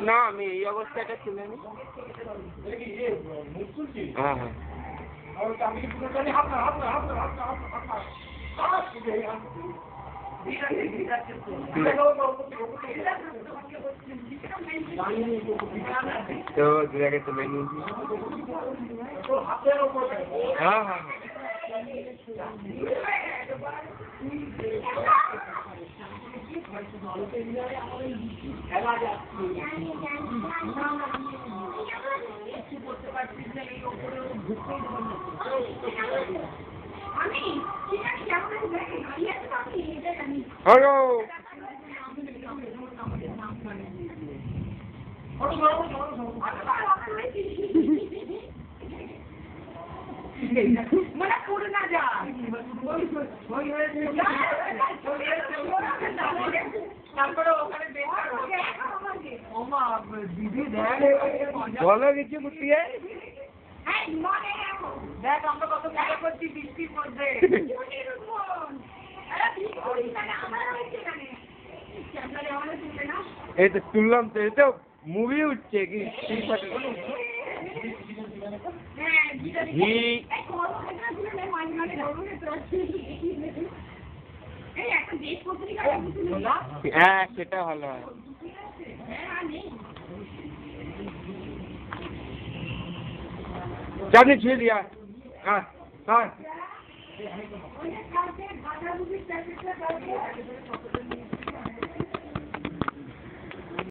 না আমি এই অবস্থাটা তুলে নি। হ্যাঁ হ্যাঁ তো দুটাকে তুলে নিয়েছি। হ্যাঁ হ্যাঁ হ্যালো মানে পুরো না যা তারপরে ওখানে বলো কিছু কুটিয়ে দেখ আমরা কত মজা করছি বৃষ্টির মধ্যে। এই তো তুললাম তো, এই তো মুভি উঠছে কি হ্যাঁ সেটা ভালো হয়। চাটনি ছুঁয়ে দিয়া হ্যাঁ হ্যাঁ